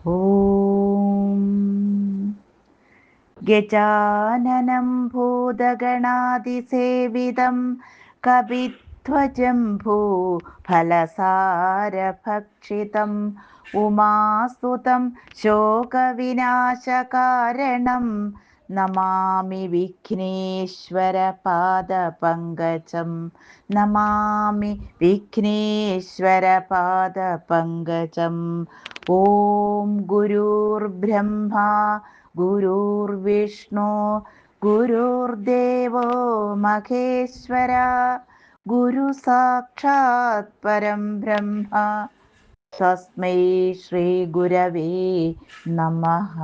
ഓം ഗജാനനം ഭൂതഗണാതിസേവിതം കപിധ്വജം ഭൂഫലസാരഭക്ഷിതം ഉമാസുതം ശോകവിനാശകാരണം നമാമി വിഘ്നേശ്വരപാദപങ്കജം. നമാമി വിഘ്നേശ്വരപാദപങ്കജം. ഓം ഗുരുർബ്രഹ്മ ഗുരുർവിഷ്ണു ഗുരുർദേവോ മഹേശ്വര ഗുരു സാക്ഷാത് പരം ബ്രഹ്മ തസ്മൈ ശ്രീ ഗുരവേ നമഃ.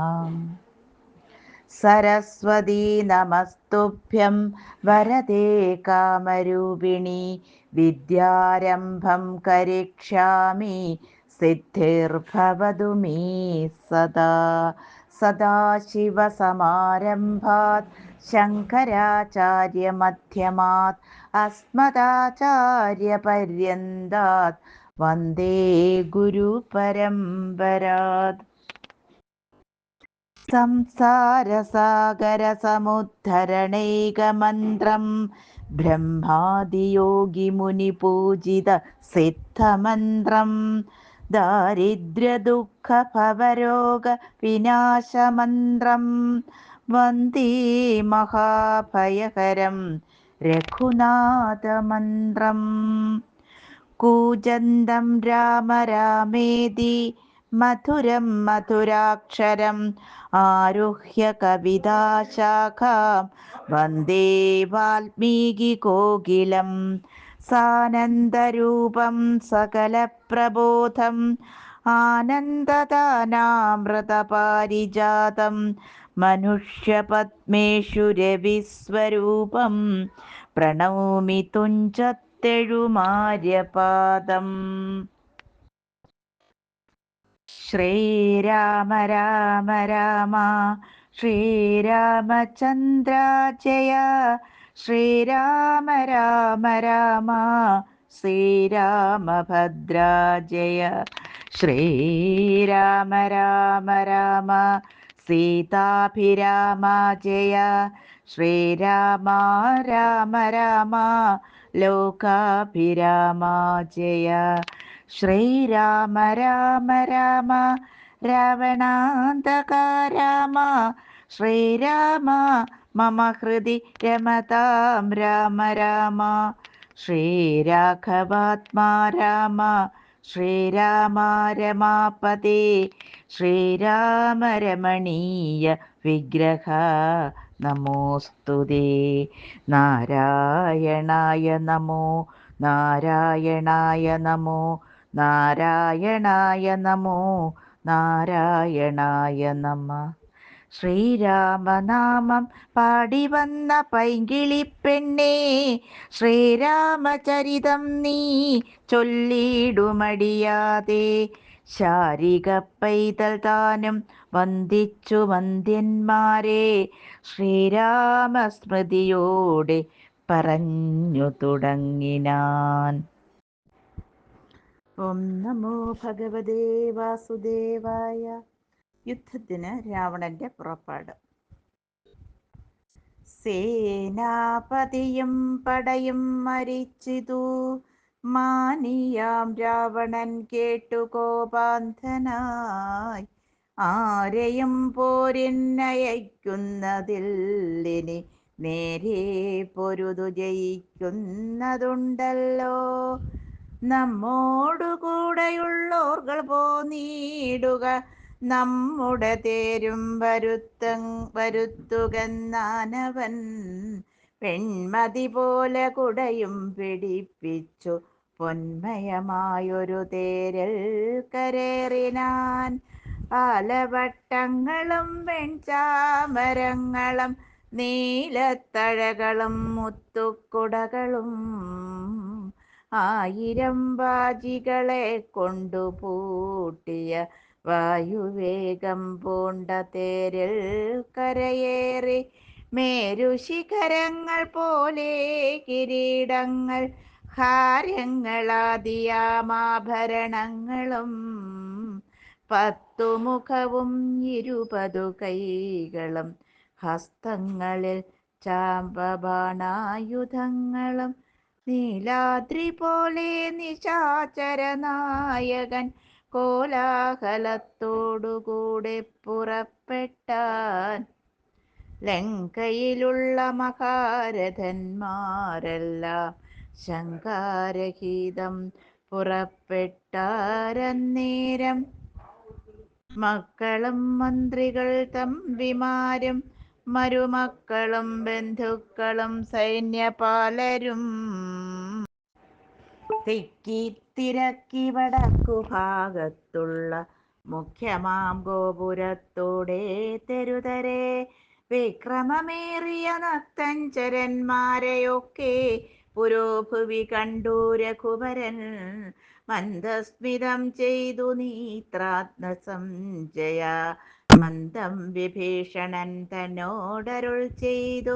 സരസ്വതീ നമസ്തുഭ്യം വരദേ കാമരൂപിണി വിദ്യാരംഭം കരിഷ്യാമി സിദ്ധിർഭവതു മേ സദാ. സദാശിവസമാരംഭാത് ശങ്കരാചാര്യമധ്യമാത് അസ്മദാചാര്യപര്യന്താത് വന്ദേ ഗുരുപരമ്പരാത്. സംസാരസാഗരസമുദ്ധരണൈകമന്ത്രം ബ്രഹ്മാദിയോഗിമുനിപൂജിത സിദ്ധമന്ത്രം ദാരിദ്ര്യദുഃഖഭവരോഗവിനാശമന്ത്രം വന്ദേ മഹാഭയഹരം രഘുനാഥമന്ത്രം. കൂജന്തം രാമ രാമേതി മധുരം മധുരാക്ഷരം ആരുഹ്യ കവിതാശാഖാം വന്ദേ വാൽമീകികോകിലം. സാനന്ദരൂപം സകലപ്രബോധം ആനന്ദദാനാമൃതപാരിജാതം മനുഷ്യപത്മേഷു രവിസ്വരൂപം പ്രണൗമി തുഞ്ചത്തെഴുമാര്യപാദം. ശ്രീരാമ രാമ രാമ ശ്രീരാമചന്ദ്ര ജയ. ശ്രീരാമ രാമ രാമ ശ്രീരാമഭദ്ര ജയ. ശ്രീരാമ രാമ രാമ സീതാഭിരാമ ജയ. ശ്രീരാമ രാമ രാമ ലോകാഭിരാമ ജയ. ശ്രീരാമ രാമ രാമ രാവണാന്തക രാമ. ശ്രീരാമ മമ ഹൃദി രമതാം രാമ രാമ. ശ്രീരാഘവാത്മാ രാമ. ശ്രീരാമ രമാപതേ. ശ്രീരാമ രമണീയ വിഗ്രഹ നമോസ്തുതേ. നാരായണായ നമോ നാരായണായ നമോ നാരായണായ നമോ നാരായണായ നമ. ശ്രീരാമനാമം പാടി വന്ന പൈങ്കിളിപ്പെണ്ണേ ശ്രീരാമചരിതം നീ ചൊല്ലിടുമടിയാതെ. ശാരിക പൈതൽ താനും വന്ദിച്ചു വന്ദ്യന്മാരെ ശ്രീരാമസ്മൃതിയോടെ പറഞ്ഞു തുടങ്ങിനാൻ. ഓം നമോ ഭഗവതേ വാസുദേവായ. യുദ്ധത്തിന് രാവണന്റെ പുറപ്പാട്. സേനാപതിയും പടയും മരിച്ചിതു മാനിയാം രാവണൻ കേട്ടു കോപാന്ധനായി. ആരെയും പോരിനയക്കുന്നതില്ലിനി നേരെ പൊരുതു ജയിക്കുന്നതുണ്ടല്ലോ. നമ്മോടുകൂടെയുള്ളോർകൾ പോന്നീടുക നമ്മുടെ തേരും വരുത്തുകന്നാനവൻ. പെൺമതി പോലെ കുടയും പിടിപ്പിച്ചു പൊന്മയമായൊരു തേരിൽ കരേറിനാൻ. ആലവട്ടങ്ങളും വെൺചാമരങ്ങളും നീലത്തഴകളും മുത്തുക്കുടകളും ആയിരം വാജികളെ കൊണ്ടു പൂട്ടിയ വായുവേഗം പൂണ്ട തേരിൽ കരയേറി. മേരുശിഖരങ്ങൾ പോലെ കിരീടങ്ങൾ ഹാരങ്ങളാദിയാമാഭരണങ്ങളും പത്തുമുഖവും 20 കൈകളും ഹസ്തങ്ങളിൽ ചാമ്പബാണായുധങ്ങളും നീലാദ്രി പോലെ നിശാചര നായകൻ കോലാഹലത്തോടുകൂടെ പുറപ്പെട്ടാൻ. ലങ്കയിലുള്ള മഹാരഥന്മാരെല്ലാം ശങ്കാരഹിതം പുറപ്പെട്ടാരന്നേരം. മക്കളും മന്ത്രികൾ തമ്പിമാരും മരുമക്കളും ബന്ധുക്കളും സൈന്യപാലരും തിക്കി തിരക്കി വടക്കു ഭാഗത്തുള്ള മുഖ്യമാം ഗോപുരത്തോടെ തെരുതരെ വിക്രമമേറിയ നക്തഞ്ചരന്മാരെയൊക്കെ പുരോഭുവി കണ്ടു രഘുവരൻ. മന്ദസ്മിതം ചെയ്തു നീത്രാത്മസംജയ മന്ദം വിഭീഷണൻ തന്നോടരുൾ ചെയ്തു,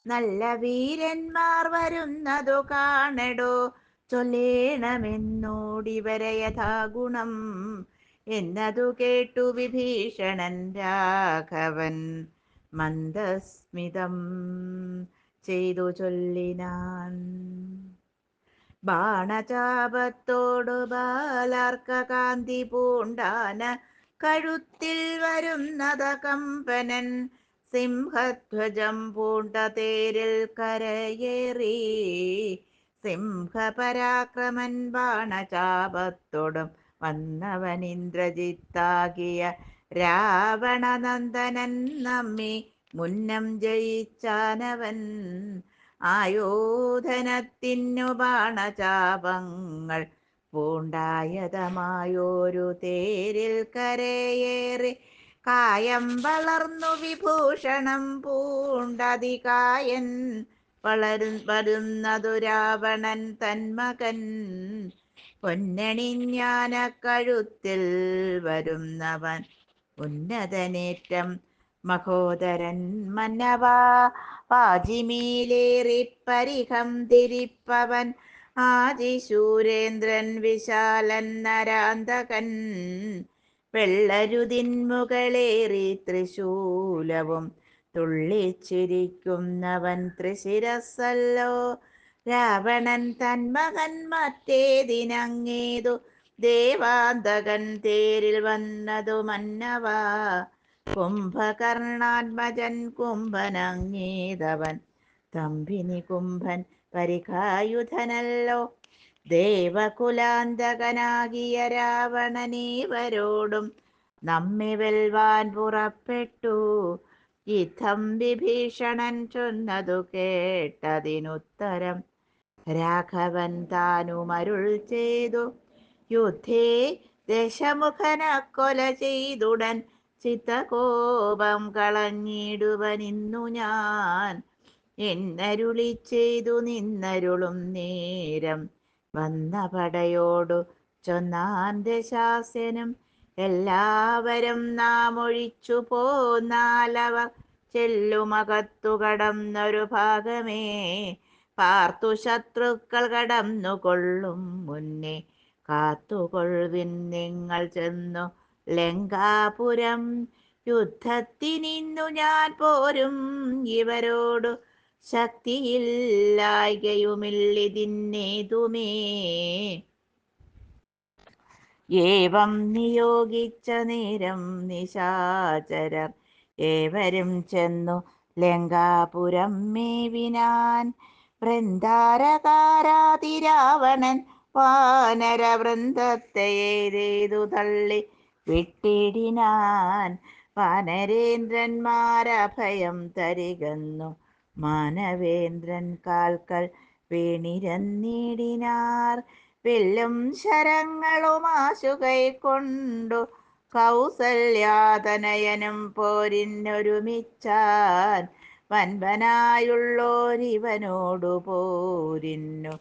നല്ല വീരന്മാർ വരുന്നതു കാണടോ, ചൊല്ലേണമെന്നോടിവരെ യഥാഗുണം. എന്നതു കേട്ടു വിഭീഷണൻ രാഘവൻ മന്ദസ്മിതം ചെയ്തു ചൊല്ലിനാൻ. ബാണചാപത്തോടു ബാലാർക്കകാന്തി പൂണ്ടാന കഴുത്തിൽ വരുന്നത കമ്പനൻ, സിംഹധ്വജം പൂണ്ട തേരിൽ കരയേറി സിംഹപരാക്രമൻ ബാണചാപത്തോടും വന്നവൻ ഇന്ദ്രജിത്താകിയ രാവണനന്ദനൻ നമ്മെ മുന്നം ജയിച്ചാനവൻ. ആയോധനത്തിനു ബാണചാപങ്ങൾ പൂണ്ടായതമായോരു തേരിൽ കരയേറി കായം വളർന്നു വിഭൂഷണം പൂണ്ടതികായൻ വരുന്നതു രാവണൻ തന്മകൻ. പൊന്നണിഞ്ഞാന കഴുത്തിൽ വരുന്നവൻ ഉന്നതനേറ്റം മഹോദരൻ മന്നവാ, പാജിമേലേറി പരിഹം തിരിപ്പവൻ ആദിശൂരേന്ദ്രൻ വിശാലൻ നരാന്തകൻ. വെള്ളരുതിൻ മുകളേറി ത്രിശൂലവും തുള്ളിച്ചിരിക്കുന്നവൻ ത്രിശിരസ്സല്ലോ, രാവണൻ തന്മകൻ മറ്റേതിനങ്ങേതു ദേവാന്തകൻ തേരിൽ വന്നതു മന്നവാ. കുംഭകർണാത്മജൻ കുംഭനങ്ങേതവൻ തമ്പിനി കുംഭൻ പരിഖായുധനല്ലോ, ദേവകുലാന്തകനാകിയ രാവണനേവരോടും നമ്മെ വെൽവാൻ പുറപ്പെട്ടു. യുദ്ധം വിഭീഷണൻ ചൊന്നതു കേട്ടതിനുത്തരം രാഘവൻ താനുമരുൾ ചെയ്തു, യുദ്ധേ ദശമുഖന കൊല ചെയ്തുടൻ ചിത്തകോപം കളഞ്ഞിടുവനിന്നു ഞാൻ എന്നരുളി ചെയ്തു നിന്നരുളും നേരം. വന്ന പടയോടു ചൊന്നാൻ ദശാസ്യനും, എല്ലാവരും നാം ഒഴിച്ചു പോന്നാലവർ ചെല്ലുമകത്തു കടന്നൊരു ഭാഗമേ, പാർത്തു ശത്രുക്കൾ കടന്നു കൊള്ളും മുന്നേ കാത്തുകൊള്ളുവിൻ നിങ്ങൾ ചെന്നു ലങ്കാപുരം. യുദ്ധത്തിനിന്നു ഞാൻ പോരും ഇവരോടു ശക്തിയില്ലായ്കയുമില്ലിതിന്നേതുമേ. ഏവം നിയോഗിച്ച നേരം നിശാചരർ ഏവരും ചെന്നു ലങ്കാപുരം മേവിനാൻ. വൃന്ദാരകാരാതിരാവണൻ വാനരവൃന്ദത്തെയ്തു തള്ളി വിട്ടിടിനാൻ. വാനരേന്ദ്രന്മാരഭയം തരികന്നു മാനവേന്ദ്രൻ കാൽക്കൽ വീണിരന്നിടിനാർ. വില്ലും ശരങ്ങളും ആശുകൈക്കൊണ്ടു കൗസല്യാതനയനും പോരിനൊരുമിച്ചാൻ. വൻപനായുള്ളോരിവനോടു പോരിന്നു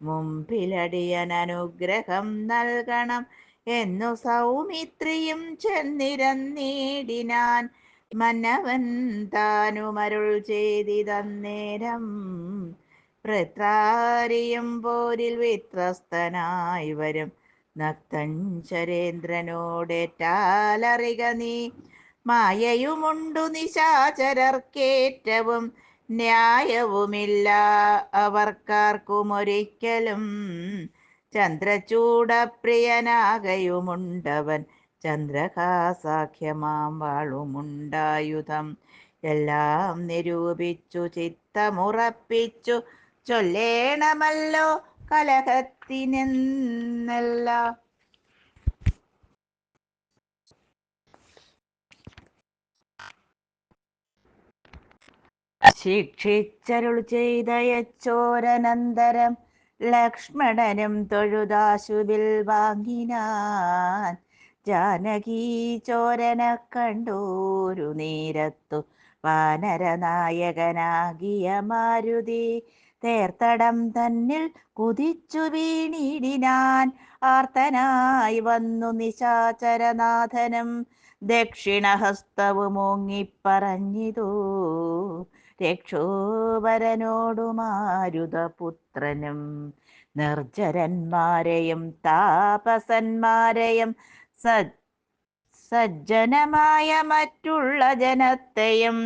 മുമ്പിലടിയൻ അനുഗ്രഹം നൽകണം എന്നു സൗമിത്രിയും ചെന്നിരന്നിടിനാൻ. മന്നവൻ താനുമരുൾ ചെയ്തിതന്നേരം വൃത്രാരിയും പോരിൽ വിത്രസ്തനായി വരും നക്തൻ ശരേന്ദ്രനോടേറ്റാലറിക നീ മായയുമുണ്ടു നിശാചരർക്കേറ്റവും ന്യായവുമില്ല അവർക്കാർക്കുമൊരിക്കലും ചന്ദ്രചൂഡപ്രിയനാകയുമുണ്ടവൻ ചന്ദ്രഹാസാഖ്യമാം വാളുമുണ്ടായുധം എല്ലാം നിരൂപിച്ചു ചിത്തമുറപ്പിച്ചു ചൊല്ലേണമല്ലോ കലഹത്തിനെന്നല്ല. ശിക്ഷിച്ചരുൾ ചെയ്തയച്ചോരനന്തരം ലക്ഷ്മണനും തൊഴുതാശുവിൽ വാങ്ങിനാൻ. ജാനകീ ചോരന കണ്ടോരു നേരത്തു വാനരനായകനാകിയ മാരുതി തേർത്തടം തന്നിൽ കുതിച്ചു വീണിടിനാൻ. ആർത്തനായി വന്നു നിശാചരനാഥനും ദക്ഷിണഹസ്തവുമോങ്ങിപ്പറഞ്ഞിതു രക്ഷോവരനോടു മാരുതപുത്രനും നിർജ്ജരന്മാരെയും താപസന്മാരെയും സജ്ജനമായ മറ്റുള്ള ജനത്തെയും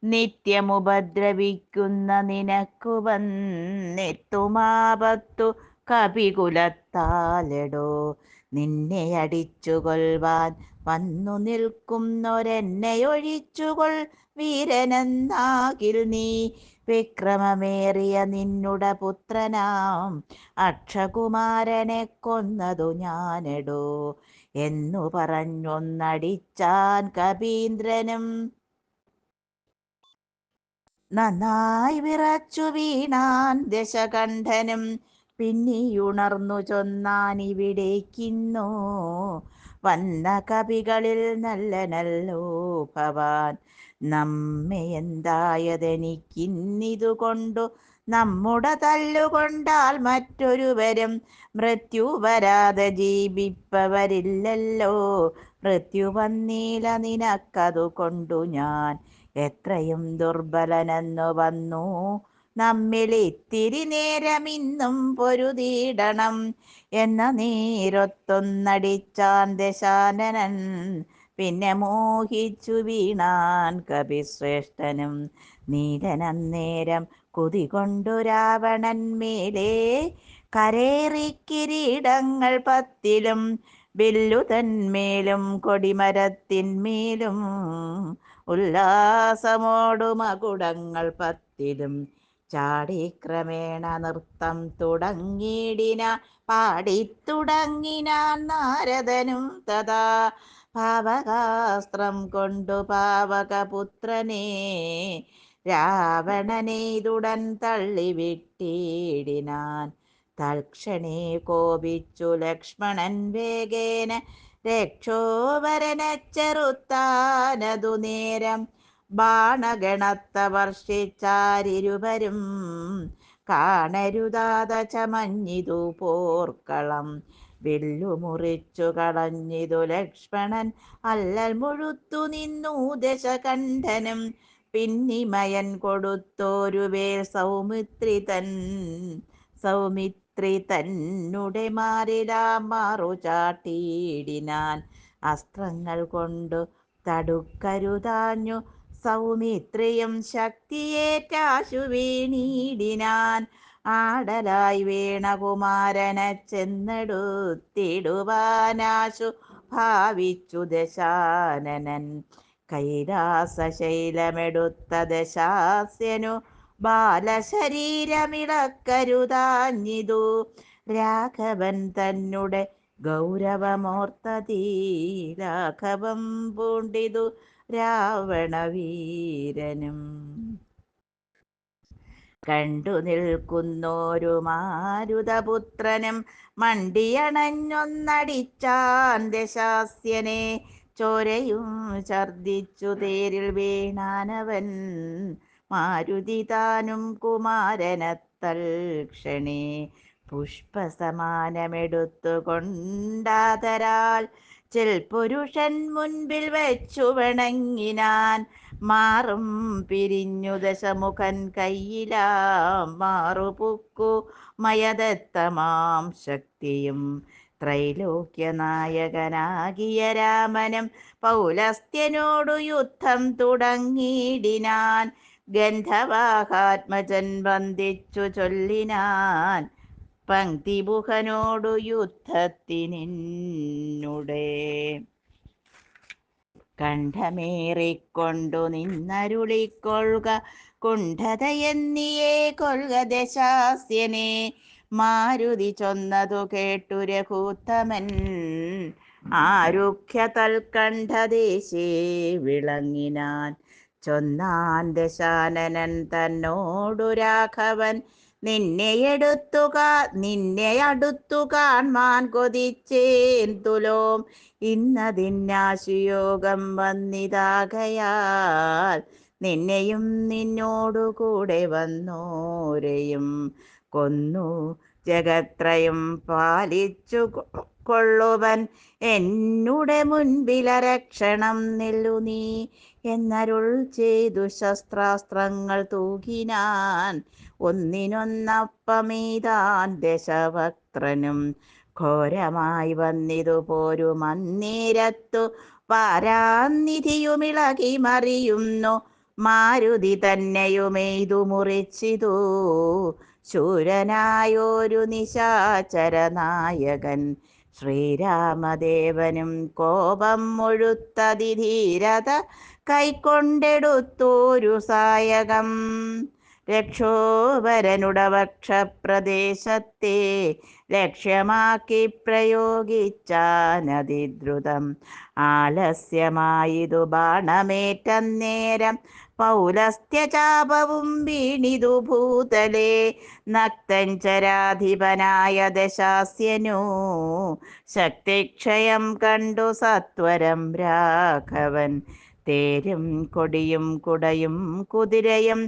നിത്യമുപദ്രവിക്കുന്ന നിനക്കു വന്നെത്തുമാപത്തു കപികുലത്താലെടോ. നിന്നെ അടിച്ചു കൊൽവാൻ വന്നു നിൽക്കുന്നൊരെന്നെയൊഴിച്ചുകൊൾ വീരനെന്നാകിൽ നീ. വിക്രമമേറിയ നിന്നുട പുത്രനാം അക്ഷകുമാരനെ കൊന്നതു ഞാനെടോ എന്നു പറഞ്ഞൊന്നടിച്ചാൻ കപീന്ദ്രനും. നന്നായി വിറച്ചു വീണാൻ ദശകണ്ഠനും പിന്നിയുണർന്നു ചൊന്നാനിവിടേക്കിന്നോ വന്ന കപികളിൽ നല്ലനല്ലോ ഭവാൻ. നമ്മെ എന്തായതെനിക്കിന്നിതുകൊണ്ടു നമ്മുടെ തല്ലുകൊണ്ടാൽ മറ്റൊരുവരും മൃത്യു വരാതെ ജീവിപ്പവരില്ലല്ലോ. മൃത്യു വന്നീല നിനക്കതു കൊണ്ടു ഞാൻ എത്രയും ദുർബലനെന്നു വന്നു നമ്മിലിത്തിരി നേരമിന്നും പൊരുതിയിടണം എന്ന നേരൊത്തൊന്നടിച്ചാൻ ദശാനനൻ. പിന്നെ മോഹിച്ചു വീണാൻ കപിശ്രേഷ്ഠനും. നീലനന്നേരം കുതികൊണ്ടു രാവണൻ മേലേ കരേറി കിരീടങ്ങൾ 10 വില്ലു തന്മേലും കൊടിമരത്തിന്മേലും ഉല്ലാസമോടു മകുടങ്ങൾ 10 ചാടിക്രമേണ നൃത്തം തുടങ്ങിയിടിനാൻ. പാടിത്തുടങ്ങിനാൻ നാരദനും തഥാ പാവകാസ്ത്രം കൊണ്ടു പാവകപുത്രനെ രാവണനെയ്തുടൻ തള്ളിവിട്ടിടിനാൻ. തൽക്ഷണേ കോപിച്ചു ലക്ഷ്മണൻ വേഗേന രക്ഷോവരനെ ചെറുത്താനതു നേരം. ബാണഗണത്ത വർഷിച്ചാരിരുവരും കാണരുതാത ചമഞ്ഞിതു പോർക്കളം. വില്ലു മുറിച്ചു കളഞ്ഞിതു ലക്ഷ്മണൻ അല്ലൽ മുഴുത്തു നിന്നു ദശകണ്ഠനും. പിന്നിമയൻ കൊടുത്തോരു വേൽ സൗമിത്രി തന്നുടെ മാറിലാം മാറു ചാട്ടിയിടിനാൻ. അസ്ത്രങ്ങൾ കൊണ്ടു തടുക്കരുതാഞ്ഞു സൗമിത്രിയും ശക്തിയേറ്റാശു വീണിടിനാൻ. ആടലായി വീണകുമാരനെ ചെന്നെടുത്തിടുവാനാശു ഭാവിച്ചു ദശാനനൻ. കൈലാസശൈലമെടുത്ത ദശാസ്യനു ബാലശരീരമിളക്കരുതാഞ്ഞിതു രാഘവൻ തന്നെ ഗൗരവമോർത്തതീ ലാഘവം പൂണ്ടിതു രാവണവീരനും. കണ്ടു നിൽക്കുന്നോരു മാരുതപുത്രനും മണ്ടിയണഞ്ഞൊന്നടിച്ചാൻ ദശാസ്യനെ. ചോരയും ഛർദിച്ചു തേരിൽ വീണാനവൻ മാരുതി താനും കുമാരനത്തൽക്ഷണേ. പുഷ്പസമാനമെടുത്തു കൊണ്ടാതരാൽ പുരുഷൻ മുൻപിൽ വെച്ചു വണങ്ങിനാൻ. മാറും പിരിഞ്ഞു ദശമുഖൻ കയ്യിലാം മാറുപുക്കു മയദത്തമാം ശക്തിയും ത്രൈലോക്യനായകനാകിയ രാമനും പൗലസ്ത്യനോടു യുദ്ധം തുടങ്ങിയിടിനാൻ. ഗന്ധവാഹാത്മജൻ വന്ദിച്ചു ചൊല്ലിനാൻ, പങ്ക്തിബുഹനോടു യുദ്ധത്തിനിന്നുടെ. കണ്ഠമേറിക്കൊണ്ടു നിന്നരുളിക്കൊള്ളുക കുണ്ഠതയെന്നിയേ കൊൽക ദശാസ്യനെ. മാരുതി ചൊന്നതു കേട്ടു രഘൂത്തമൻ ആരുഹ്യ തൽക്കണ്ഠദേശേ വിളങ്ങിനാൻ. ചൊന്നാൻ ദശാനനൻ തന്നോടു രാഘവൻ, നിന്നെ അടുത്തു കാൺമാൻ കൊതിച്ചേൻ തുലോം. ഇന്നതിന്നാശുയോഗം വന്നിതാകയാൽ നിന്നെയും നിന്നോടു കൂടെ വന്നോരെയും കൊന്നു ജഗത്രയും പാലിച്ചു കൊള്ളുവൻ എന്നുടെ മുൻപിലരക്ഷണം നില്ലു നീ എന്നരുൾ ചെയ്തു ശസ്ത്രാസ്ത്രങ്ങൾ തൂകിനാൻ. ഒന്നിനൊന്നപ്പമീതാൻ ദശവക്ത്രനും ഘോരമായി വന്നിതു പോരുമന്നേരത്തു പാരാനിധിയുമിളകി മറിയുന്നു. മാരുതി തന്നെയുമെയ്തു മുറിച്ചിതു ശൂരനായൊരു നിശാചരനായകൻ. ശ്രീരാമദേവനും കോപം മുഴുത്തതിധീരത കൈക്കൊണ്ടെടുത്തോരു സായകം. രക്ഷോവരനുടവക്ഷപ്രദേശത്തെ ലക്ഷ്യമാക്കി പ്രയോഗിച്ചാനതിദ്രുതം. ആലസ്യമായിതു ബാണമേറ്റന്നേരം പൗലസ്ത്യചാപവും വീണിതു ഭൂതലേ. നക്തഞ്ചരാധിപനായ ദശാസ്യനു ശക്തിക്ഷയം കണ്ടു സത്വരം രാഘവൻ. തേരും കൊടിയും കുടയും കുതിരയും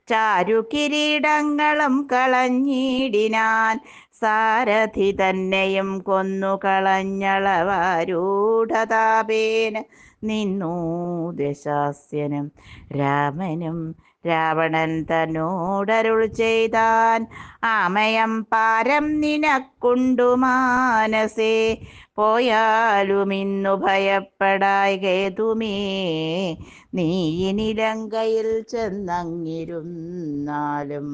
ചാരുകിരീടങ്ങളും കളഞ്ഞിടിനാൻ. സാരഥി തന്നെയും കൊന്നു കളഞ്ഞളവാരൂഢതാപേന നിന്നു ദശാസ്യനും. രാമനും രാവണൻ തന്നോടരുൾ ചെയ്താൻ, ആമയം പാരം നിനക്കുണ്ടു മാനസേ. പോയാലും ഇന്നു ഭയപ്പെടായ്കേതുമേ, നീ ഇനി ലങ്കയിൽ ചെന്നങ്ങിരുന്നാലും.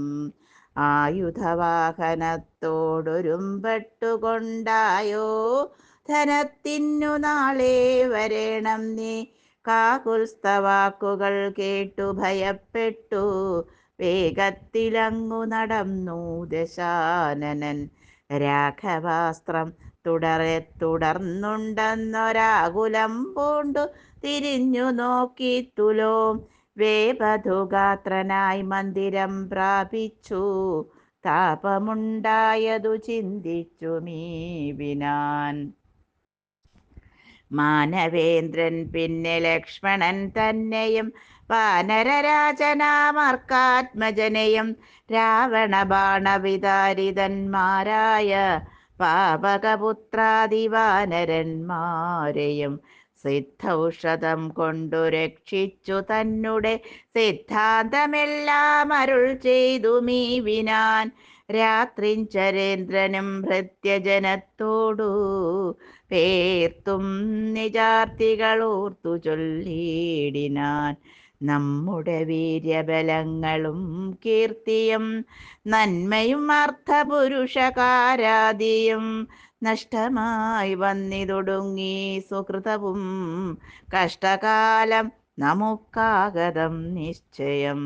ആയുധവാഹനത്തോടൊരുമ്പെട്ടുകൊണ്ടായോ ധനത്തിനു നാളെ വരേണം നീ. കാകുൽസ്ഥവാക്കുകൾ കേട്ടു ഭയപ്പെട്ടു വേഗത്തിലങ്ങു നടന്നു ദശാനനൻ. രാഘവാസ്ത്രം തുടർന്നുണ്ടെന്നൊരാകുലം പൂണ്ടു തിരിഞ്ഞു നോക്കി തുലോം. വേപധുഗാത്രനായി മന്ദിരം പ്രാപിച്ചു താപമുണ്ടായതു ചിന്തിച്ചു മീവിനാൻ. മാനവേന്ദ്രൻ പിന്നെ ലക്ഷ്മണൻ തന്നെയും വാനരരാജനാമർക്കാത്മജനെയും രാവണ ബാണവിതാരിതന്മാരായ പാവകപുത്രാദിവാനരന്മാരെയും സിദ്ധൌഷധം കൊണ്ടു രക്ഷിച്ചു തന്നെ സിദ്ധാന്തമെല്ലാം അരുൾ ചെയ്തു മീവിനാൻ. രാത്രിഞ്ചരേന്ദ്രനും ഭൃത്യജനത്തോടു പേർത്തും നിജാർത്തികളോർത്തു ചൊല്ലിയിടിനാൻ. നമ്മുടെ വീര്യബലങ്ങളും കീർത്തിയും നന്മയും അർത്ഥപുരുഷകാരാദിയും നഷ്ടമായി വന്നിതൊടുങ്ങി സുഹൃതവും കഷ്ടകാലം നമുക്കാഗതം നിശ്ചയം.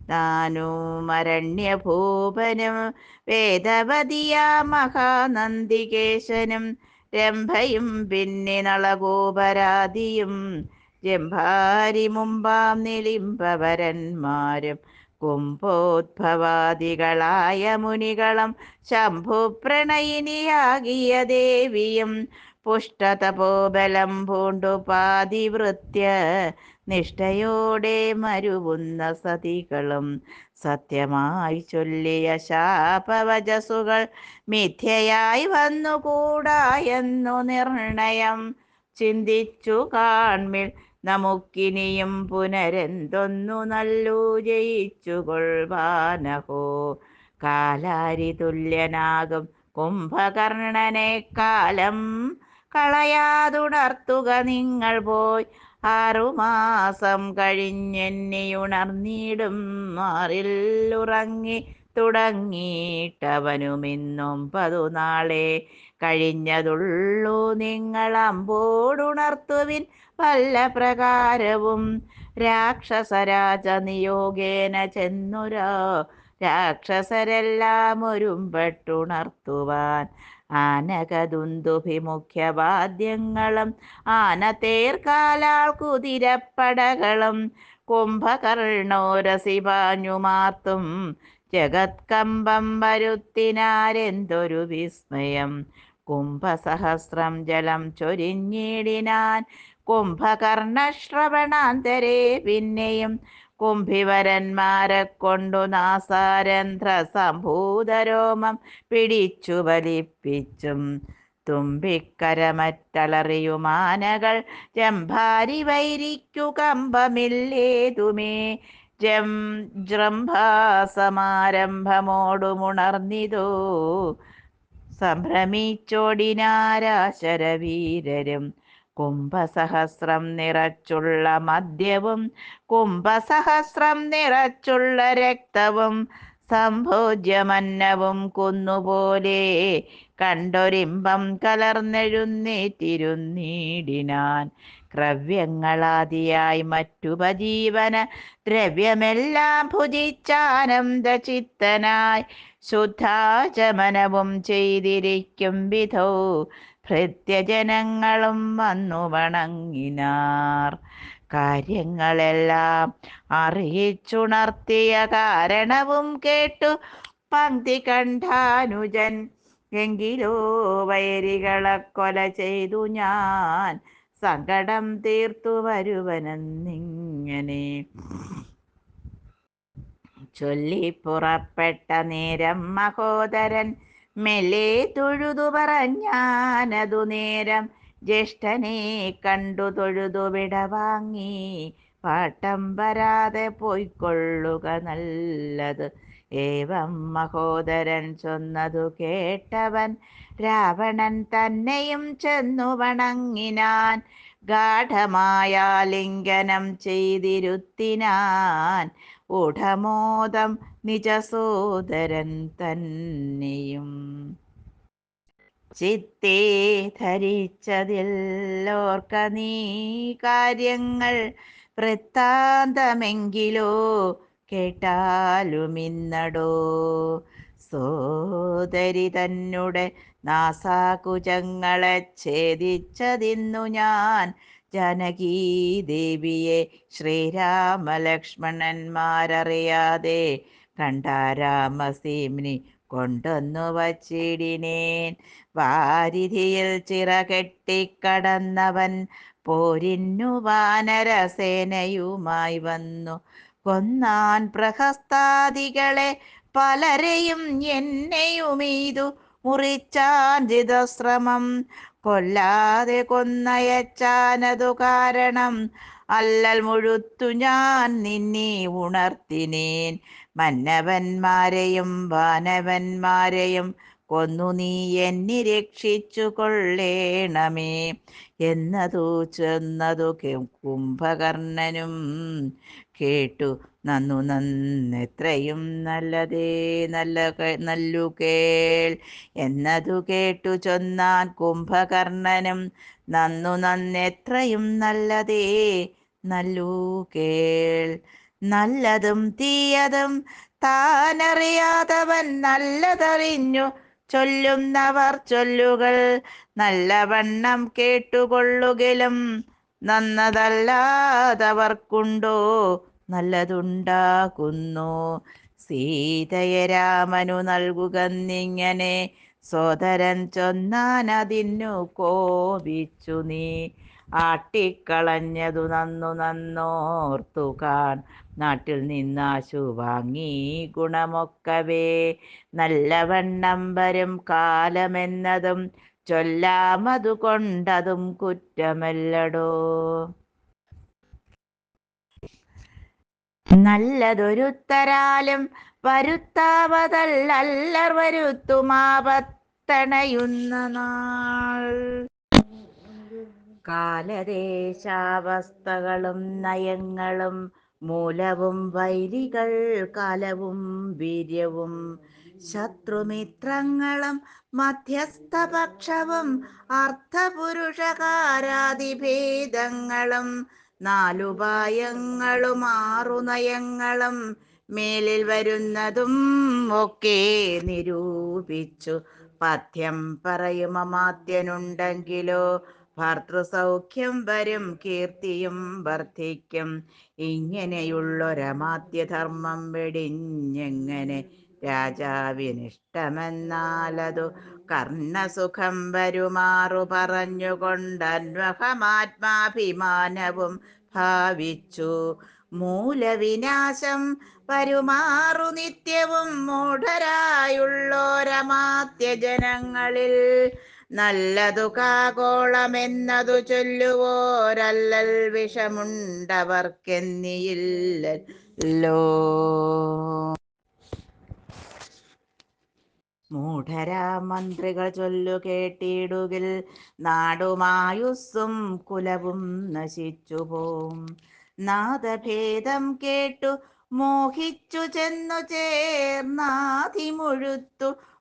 താനുമരണ്യഭൂപനും വേദവതിയാ മഹാനന്ദികേശനും രംഭയും പിന്നെ നളഗോപരാദിയും ജംഭാരി മുമ്പാം നിലിംബവരന്മാരും കുംഭോദ്ഭവാദികളായ മുനികളും ശംഭുപ്രണയിനിയാകിയ ദേവിയും പുഷ്ടതപോബലം പൂണ്ടു പാതിവൃത്യ നിഷ്ഠയോടെ മരുവുന്ന സതികളും സത്യമായി ചൊല്ലിയ ശാപവചസുകൾ മിഥ്യയായി വന്നുകൂടായെന്നു നിർണയം. ചിന്തിച്ചു കാൺമിൽ നമുക്കിനിയും പുനരെന്തൊന്നു നല്ലു ജയിച്ചു കൊള്ളുവാനഹോ. കാലാരി തുല്യനാകും കുംഭകർണനെ കാലം കളയാതുണർത്തുക നിങ്ങൾ പോയി. 6 മാസം കഴിഞ്ഞെന്നിയുണർന്നിടും മാറിൽ ഉറങ്ങി തുടങ്ങിയിട്ടവനുമിന്നും 10 നാളെ കഴിഞ്ഞതുള്ളൂ. നിങ്ങൾ അമ്പോടുണർത്തുവിൻ വല്ല പ്രകാരവും. രാക്ഷസരാജ നിയോഗേന ചെന്നുരാ രാക്ഷസരെല്ലാം ഒരുമ്പെട്ടുണർത്തുവാൻ. ആനകദുന്ദുഭി മുഖ്യവാദ്യങ്ങളും ആനത്തേർക്കാലാൾ കുതിരപ്പടകളും കുംഭകർണോരസി പാഞ്ഞുമാർത്തും ജഗത്കമ്പം വരുത്തിനാരെന്തൊരു വിസ്മയം. കുംഭസഹസ്രം ജലം ചൊരിഞ്ഞിടിനാൻ കുംഭകർണശ്രവണാന്തരേ. പിന്നെയും കുംഭിവരന്മാരെ കൊണ്ടു നാസാരന്ധ്ര സംഭൂതരോമം പിടിച്ചു വലിപ്പിച്ചും തുമ്പിക്കരമറ്റളറിയുമാനകൾ ജംഭാരി വൈരിക്കു കമ്പമില്ലേതുമേ. ജംഭാസമാരംഭമോടുമുണർന്നിതോ സംഭ്രമിച്ചോടിനാരാശരവീരരും. കുംഭസഹസ്രം നിറച്ചുള്ള മദ്യവും കുംഭസഹസ്രം നിറച്ചുള്ള രക്തവും സംഭോജ്യമന്നവും കുന്നുപോലെ കണ്ടൊരിമ്പം കലർന്നെഴുന്നേറ്റിരുന്നിടിനാൻ. ക്രവ്യങ്ങളാദിയായി മറ്റുപജീവന ദ്രവ്യമെല്ലാം ഭുജിച്ചാനന്ദചിത്തനായി ശുദ്ധാചമനവും ചെയ്തിരിക്കും വിധോ ഭൃത്യജനങ്ങളും വന്നു വണങ്ങിനാർ. കാര്യങ്ങളെല്ലാം അറിയിച്ചുണർത്തിയ കാരണവും കേട്ടു പങ്ക്തി കണ്ഠാനുജൻ. എങ്കിലോ വൈരികളെ കൊല ചെയ്തു ഞാൻ സങ്കടം തീർത്തു വരുവനെന്നിങ്ങനെ ചൊല്ലി പുറപ്പെട്ട നേരം മഹോദരൻ മെല്ലെ തൊഴുതു പറഞ്ഞാനതു നേരം. ജ്യേഷ്ഠനെ കണ്ടു തൊഴുതു വിടവാങ്ങി പാട്ടം വരാതെ പോയിക്കൊള്ളുക നല്ലത്. ഏവം മഹോദരൻ ചൊന്നതു കേട്ടവൻ രാവണൻ തന്നെയും ചെന്നു വണങ്ങിനാൻ. ഗാഠമായ ലിംഗനം ചെയ്തിരുത്തിനാൻ ഊഢമോദം നിജസോദരൻ തന്നെയും. ചിത്തേ ധരിച്ചതില്ലോർക്ക നീ കാര്യങ്ങൾ വൃത്താന്തമെങ്കിലോ കേട്ടാലുമിന്നടോ. സോദരി തന്നെ നാസാകുചങ്ങളെ ഛേദിച്ചതിന്നു ഞാൻ ജാനകീദേവിയെ ശ്രീരാമലക്ഷ്മണന്മാരറിയാതെ കണ്ടാരാമസീമ്നി കൊണ്ടൊന്നു വച്ചിടിനേൻ. വാരിധിയിൽ ചിറകെട്ടിക്കടന്നവൻ പോരിന്നു വാനരസേനയുമായി വന്നു കൊന്നാൻ പ്രഹസ്താദികളെ പലരെയും. എന്നെയുമീതു മുറിച്ചാൻ ജിതശ്രമം കൊല്ലാതെ കൊന്നയച്ചാനതു കാരണം. അല്ലൽ മുഴുത്തു ഞാൻ നിന്നെ ഉണർത്തിനേൻ. മന്നവന്മാരെയും വാനവന്മാരെയും കൊന്നു നീ എന്നി രക്ഷിച്ചു കൊള്ളേണമേ എന്നതു ചെന്നതു കുംഭകർണനും കേട്ടു. നന്നു നന്നെത്രയും നല്ലതേ നല്ലു കേൾ എന്നതു കേട്ടു ചൊന്നാൻ കുംഭകർണനും. നന്നു നന്നെത്രയും നല്ലതേ നല്ലു കേൾ. നല്ലതും തീയതും താനറിയാതവൻ നല്ലതറിഞ്ഞു ചൊല്ലുന്നവർ ചൊല്ലുകൾ നല്ലവണ്ണം കേട്ടുകൊള്ളുകിലും നന്നതല്ലാതവർക്കുണ്ടോ നല്ലതുണ്ടാകുന്നു. സീതയെ രാമനു നൽകുകന്നിങ്ങനെ സോദരൻ ചൊന്നാനതിന്നു കോപിച്ചു നീ. ആട്ടിക്കളഞ്ഞതു നന്നോർത്തുകാൺ. നാട്ടിൽ നിന്നാശു വാങ്ങി ഗുണമൊക്കവേ നല്ലവണ്ണം വരും കാലമെന്നതും ചൊല്ലാമതുകൊണ്ടതും കുറ്റമല്ലടോ. നല്ലതൊരുത്തരാലും വരുത്താവതല്ലല്ലർ വരുത്തുമാപത്തണയുന്ന നാൾ. കാലദേശാവസ്ഥകളും നയങ്ങളും മൂലവും വൈരികൾ കാലവും വീര്യവും ശത്രുമിത്രങ്ങളും മധ്യസ്ഥപക്ഷവും അർത്ഥപുരുഷകാരാദിഭേദങ്ങളും നാലുപായങ്ങളും ആറുനയങ്ങളും മേലിൽ വരുന്നതും ഒക്കെ നിരൂപിച്ചു പഥ്യം പറയും അമാത്യനുണ്ടെങ്കിലോ ഭർത്തൃസൗഖ്യം വരും കീർത്തിയും വർദ്ധിക്കും. ഇങ്ങനെയുള്ളൊരമാത്യധർമ്മം വെടിഞ്ഞെങ്ങനെ രാജാവിനിഷ്ടമെന്നാലതു കർണസുഖം വരുമാറു പറഞ്ഞുകൊണ്ടന്വഹമാത്മാഭിമാനവും ഭാവിച്ചു. മൂലവിനാശം വരുമാറു നിത്യവും മൂഢരായുള്ളോരമാത്യജനങ്ങളിൽ നല്ലതു കാകോളമെന്നതു ചൊല്ലുവോരല്ലൽ വിഷമുണ്ടവർക്കെന്നിയില്ലല്ലോ. മൂഢരാ മന്ത്രികൾ ചൊല്ലു കേട്ടിടുകിൽ നാടുമായുസ്സും കുലവും നശിച്ചുപോം. നാദഭേദം കേട്ടു മോഹിച്ചു ചെന്നു ചേർന്നാതിമുഴുത്തു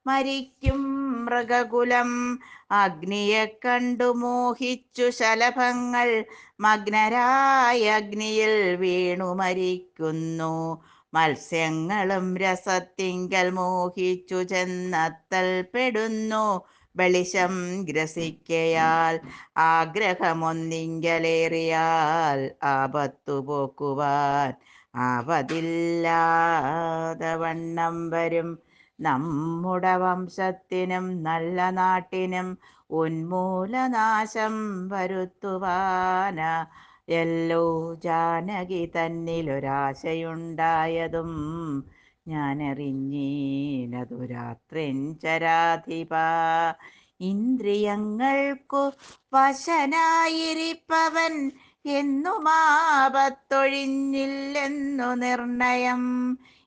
മരിക്കും മൃഗകുലം. അഗ്നിയെ കണ്ടു മോഹിച്ചു ശലഭങ്ങൾ മഗ്നരായ അഗ്നിയിൽ വീണു മരിക്കുന്നു. മത്സ്യങ്ങളും രസത്തിങ്കൽ മോഹിച്ചു ചെന്നത്തൽ പെടുന്നു. ബളിശം ഗ്രസിക്കയാൽ ആഗ്രഹമൊന്നിങ്കലേറിയാൽ ആപത്തു പോക്കുവാൻ ആവതില്ലാതെ വണ്ണം വരും. നമ്മുടെ വംശത്തിനും നല്ല നാട്ടിനും ഉന്മൂലനാശം വരുത്തുവാന എല്ലോ ജാനകി തന്നിലൊരാശയുണ്ടായതും ഞാനറിഞ്ഞീലതു രാത്രിഞ്ചരാധിപ. ഇന്ദ്രിയങ്ങൾക്കു വശനായിരിപ്പവൻ എന്നുമാപത്തൊഴിഞ്ഞില്ലെന്നു നിർണയം.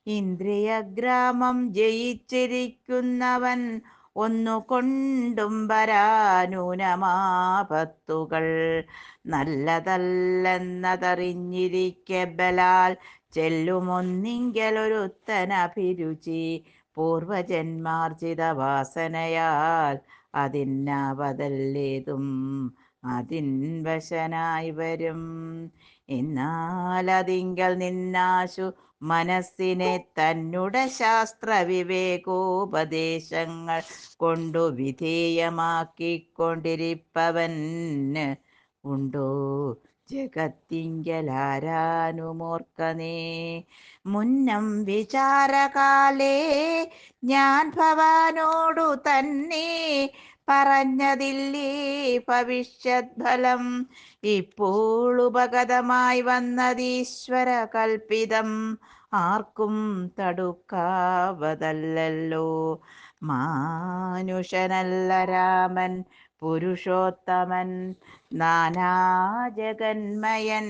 ഇന്ദ്രിയഗ്രാമം ജയിച്ചിരിക്കുന്നവൻ ഒന്നുകൊണ്ടും വരാനൂനമാപത്തുകൾ. നല്ലതല്ലെന്നതറിഞ്ഞിരിക്കെ ബലാൽ ചെല്ലുമൊന്നിങ്കലൊരുത്തനഭിരുചി പൂർവജന്മാർജിത വാസനയാൽ അതിന്നാവതല്ലേതും അതിൻ വശനായി വരും. എന്നാലതിങ്കൽ നിന്നാശു മനസ്സിനെ തന്നുടെ ശാസ്ത്ര വിവേകോപദേശങ്ങൾ കൊണ്ടു വിധേയമാക്കിക്കൊണ്ടിരിപ്പവന് ഉണ്ടോ ജഗത്തിങ്കലാരാനുമോർക്കനേ. മുന്നം വിചാരകാലേ ഞാൻ ഭവാനോടു തന്നെ പറഞ്ഞതില്ലേ ഭവിഷ്യത് ഫലം. ഇപ്പോൾ ഉപഗതമായി വന്നതീശ്വര കൽപ്പിതം ആർക്കും തടുക്കാവതല്ലല്ലോ. മാനുഷനല്ല രാമൻ പുരുഷോത്തമൻ നാനാജഗന്മയൻ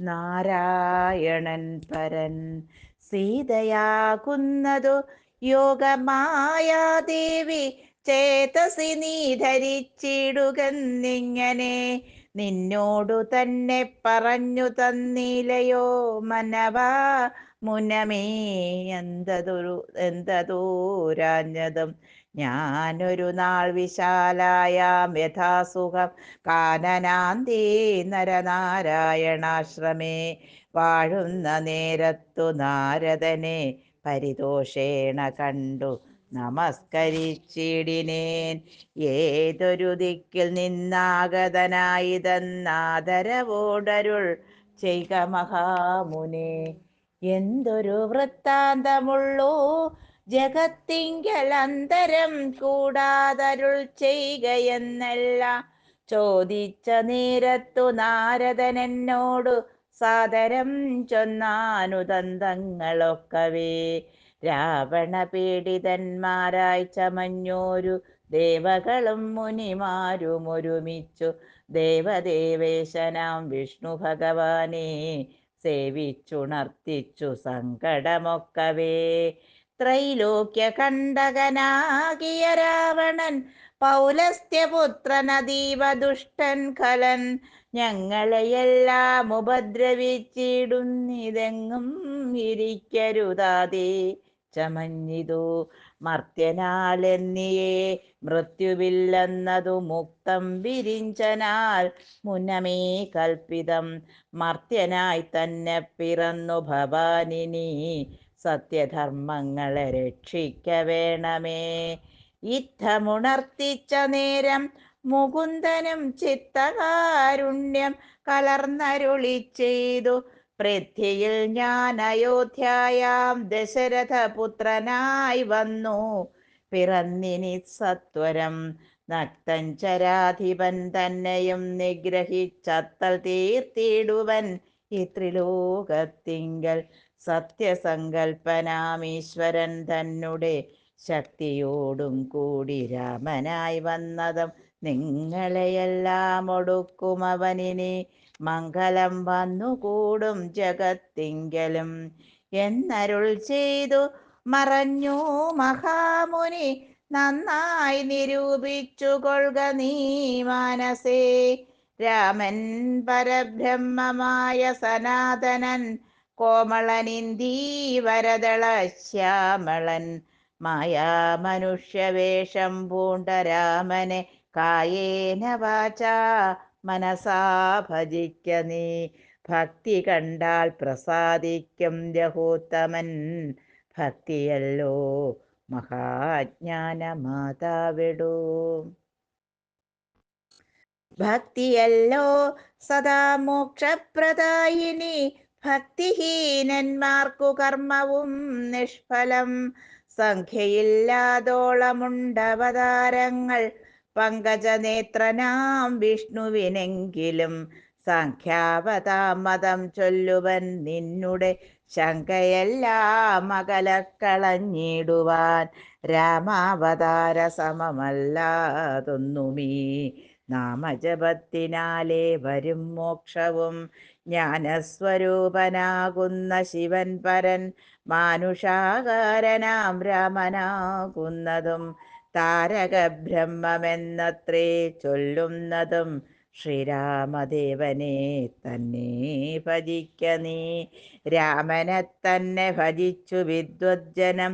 നാരായണൻ പരൻ. സീതയാകുന്നതു യോഗമായാദേവി ചേതസി നീ ധരിച്ചിടുകെന്നിങ്ങനെ നിന്നോടു തന്നെ പറഞ്ഞു തന്നിലയോ മനവാ മുനമേ. എന്തതോരാഞ്ഞതും ഞാനൊരു നാൾ വിശാലായാം യഥാസുഖം കാനനാന്തേ നരനാരായണാശ്രമേ വാഴുന്ന നേരത്തു നാരദനെ പരിതോഷേണ കണ്ടു നമസ്കരിച്ചിടിനേൻ. ഏതൊരു ദിക്കിൽ നിന്നാഗതനായിതെന്നാദരവോടരുൾ ചെയ്ക മഹാമുനെ. എന്തൊരു വൃത്താന്തമുള്ളൂ ജഗത്തിങ്കൽ അന്തരം കൂടാതരുൾ ചെയ്കയെന്നെല്ലാം ചോദിച്ച നേരത്തു നാരദൻ എന്നോടു സാദരം ചൊന്നാനുദന്തങ്ങളൊക്കവേ. രാവണ പീഡിതന്മാരായി ചമഞ്ഞോരു ദേവകളും മുനിമാരും ഒരുമിച്ചു ദേവദേവേശനാം വിഷ്ണു ഭഗവാനെ സേവിച്ചുണർത്തിച്ചു സങ്കടമൊക്കവേ. ത്രൈലോക്യ കണ്ടകനാകിയ രാവണൻ പൗലസ്ത്യപുത്രനതീവ ദുഷ്ടൻ ഖലൻ. ഞങ്ങളെയെല്ലാം ഉപദ്രവിച്ചിടുന്നിതെങ്ങും ഇരിക്കരുതാതെ ചമഞ്ഞിതു മർത്യനാലെന്നിയേ. മൃത്യുവില്ലെന്നതു മുക്തം വിരിഞ്ചനാൽ മുന്നമേ കൽപ്പിതം. മർത്യനായി തന്നെ പിറന്നു ഭവാനിനി സത്യധർമ്മങ്ങളെ രക്ഷിക്ക വേണമേ. യുദ്ധമുണർത്തിച്ച നേരം മുകുന്ദനും ചിത്തകാരുണ്യം കലർന്നരുളി ചെയ്തു. പൃഥ്വിയിൽ ഞാൻ അയോധ്യായാം ദശരഥപുത്രനായി വന്നു പിറന്നിനി സത്വരം. നക്തഞ്ചരാധിപൻ തന്നെയും നിഗ്രഹിച്ചത്തൽ തീർത്തിടുവൻ ഈ ത്രിലോകത്തിങ്കൽ. സത്യസങ്കൽപ്പനാമീശ്വരൻ തന്നെ ശക്തിയോടും കൂടി രാമനായി വന്നതും നിങ്ങളെയെല്ലാം ഒടുക്കുമവനിനി മംഗളം വന്നുകൂടും ജഗത്തിങ്കലും എന്നരുൾ ചെയ്തു മറഞ്ഞു മഹാമുനി. നന്നായി നിരൂപിച്ചു കൊള്ളുക നീ മാനസേ. രാമൻ പരബ്രഹ്മമായ സനാതനൻ കോമളനിന്ദീവരദള ശ്യാമളൻ. മായാ മനുഷ്യവേഷം പൂണ്ട രാമനെ കായേന വാചാ മനസാ ഭജിക്ക നീ. ഭക്തി കണ്ടാൽ പ്രസാദിക്കും രഘുത്തമൻ. ഭക്തിയല്ലോ മഹാജ്ഞാനമാതാവിടൂ. ഭക്തിയല്ലോ സദാ മോക്ഷപ്രദായിനി. ഭക്തിഹീനന്മാർക്കു കർമ്മവും നിഷ്ഫലം. സംഖ്യയില്ലാതോളമുണ്ടവതാരങ്ങൾ പങ്കജനേത്രനാം വിഷ്ണുവിനെങ്കിലും. സംഖ്യാവതാമതം ചൊല്ലുവൻ നിന്നുടെ ശങ്കയെല്ലാം അകലക്കളഞ്ഞിടുവാൻ. രാമാവതാര സമമല്ലാതൊന്നുമീ നാമജപത്തിനാലേ വരും മോക്ഷവും. ജ്ഞാനസ്വരൂപനാകുന്ന ശിവൻ പരൻ മാനുഷാകാരനാം രാമനാകുന്നതും താരകബ്രഹ്മമെന്നത്രേ ചൊല്ലുന്നതും. ശ്രീരാമദേവനെ തന്നെ ഭജിക്ക നീ. രാമനെ തന്നെ ഭജിച്ചു വിദ്വജ്ജനം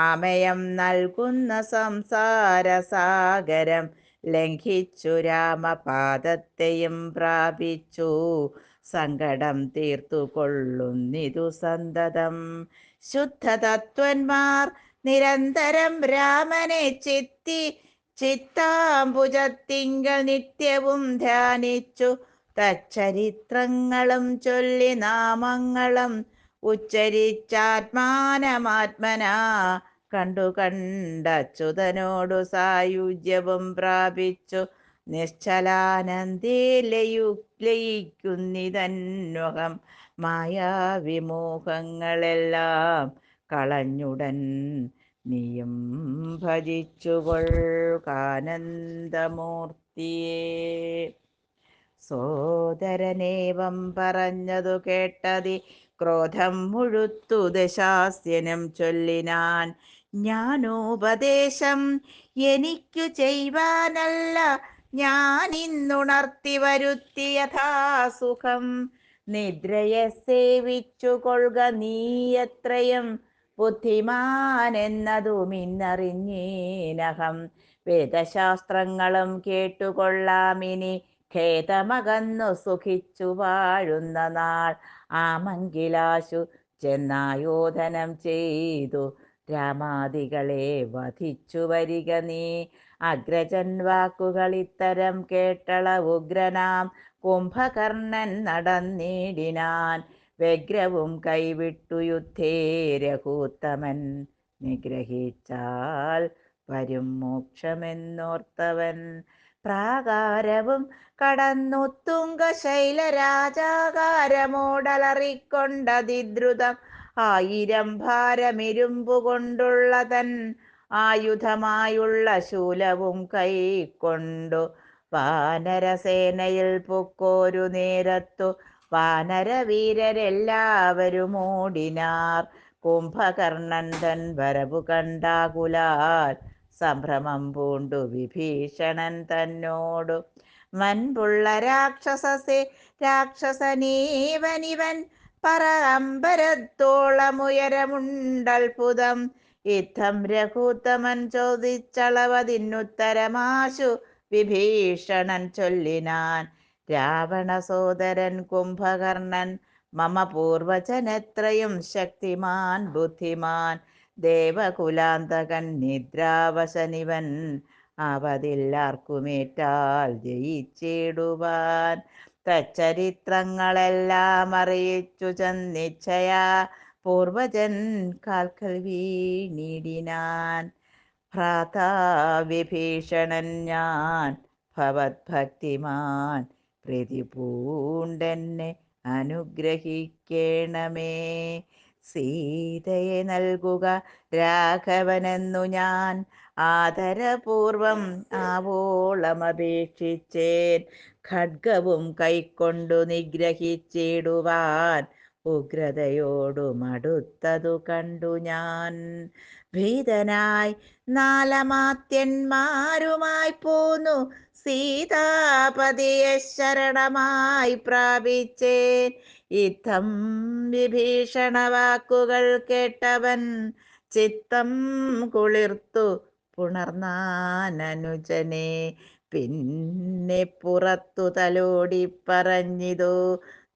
ആമയം നൽകുന്ന സംസാരസാഗരം ലംഘിച്ചു രാമപാദത്തെയും പ്രാപിച്ചു സങ്കടം തീർത്തു കൊള്ളുന്നിതു സന്തതം. ശുദ്ധതത്വന്മാർ നിരന്തരം രാമനെ ചിത്താംബുജത്തിങ്കൽ നിത്യവും ധ്യാനിച്ചു തച്ചരിത്രങ്ങളും ചൊല്ലി നാമങ്ങളും ഉച്ചരിച്ചാത്മാനമാത്മനാ കണ്ടു കണ്ടച്യുതനോടു സായുജ്യവും പ്രാപിച്ചു നിശ്ചലാനന്ദേ ലയിക്കുന്നിതന്വഹം. മായാവിമോഹങ്ങളെല്ലാം കളഞ്ഞുടൻ നീയും ഭജിച്ചുകൊൾകാനന്ദമൂർത്തിയേ. സോദരനേവം പറഞ്ഞതു കേട്ടതി ക്രോധം മുഴുത്തു ദശാസ്യനും ചൊല്ലിനാൻ. ജ്ഞാനോപദേശം എനിക്കു ചെയ്വാനല്ല ഞാനിന്നുണർത്തി വരുത്തി യഥാസുഖം. നിദ്രയെ സേവിച്ചു കൊള്ളുക നീ എത്രയും ബുദ്ധിമാനെന്നതുമിന്നറിഞ്ഞീനഹം. വേദശാസ്ത്രങ്ങളും കേട്ടുകൊള്ളാമിനി ഖേദമകന്നു സുഖിച്ചു വാഴുന്ന നാൾ. ആമങ്കിലാശു ചെന്നായോധനം ചെയ്തു രാമാദികളെ വധിച്ചു വരിക നീ. അഗ്രജൻ വാക്കുകൾ ഇത്തരം കേട്ടള ഉഗ്രനാം കുംഭകർണൻ നടന്നിടിനാൻ. വ്യഗ്രവും കൈവിട്ടു യുദ്ധേ രഘുത്തമൻ നിഗ്രഹിച്ചാൽ വരും മോക്ഷമെന്നോർത്തവൻ. പ്രാകാരവും കടന്നു തുംഗശൈലരാജാകാരമോടലറിക്കൊണ്ടതിദ്രുതം 1000 ഭാരമിരുമ്പു കൊണ്ടുള്ള തൻ ആയുധമായുള്ള ശൂലവും കൈക്കൊണ്ടു വാനരസേനയിൽ പൊക്കോരു നേരത്തു വാനരവീരരെല്ലാവരും ഓടിനാർ. കുംഭകർണൻ തൻ വരവു കണ്ടാകുലാൽ സംഭ്രമം പൂണ്ടു വിഭീഷണൻ തന്നോടു. വൻപുള്ള രാക്ഷസനീവനിവൻ പറ അമ്പരത്തോളമുയരമുണ്ടത്ഭുതം. യുദ്ധം രഘുത്തമൻ ചോദിച്ചളവതിന്നുത്തരമാശു വിഭീഷണൻ ചൊല്ലിനാൻ. രാവണസോദരൻ കുംഭകർണൻ മമ പൂർവജനെത്രയും ശക്തിമാൻ ബുദ്ധിമാൻ. ദേവകുലാന്തകൻ നിദ്രാവശനിവൻ ആവതില്ലാർക്കുമേറ്റാൽ ജയിച്ചിടുവാൻ. തച്ചരിത്രങ്ങളെല്ലാം അറിയിച്ചു ചെന്നിച്ഛയാ പൂർവജൻ കാൽക്കൽ വീണിടിനാൻ. ഭ്രാതാ വിഭീഷണൻ ഞാൻ ഭവദ്ഭക്തിമാൻ പ്രീതി പൂണ്ടെന്നെ അനുഗ്രഹിക്കേണമേ. സീതയെ നൽകുക രാഘവനെന്നു ഞാൻ ആദരപൂർവം ആവോളമപേക്ഷിച്ചേൻ. ഖഡ്ഗവും കൈക്കൊണ്ടു നിഗ്രഹിച്ചിടുവാൻ ഉഗ്രതയോടു മടുത്തതു കണ്ടു ഞാൻ. ഭീതനായി നാലമാത്യന്മാരുമായി പോന്നു സീതാപതിയെ ശരണമായി പ്രാപിച്ചേൻ. യുദ്ധം വിഭീഷണ വാക്കുകൾ കേട്ടവൻ ചിത്തം കുളിർത്തു പുണർന്നാനനുജനെ. പിന്നെ പുറത്തു തലോടി പറഞ്ഞിതു,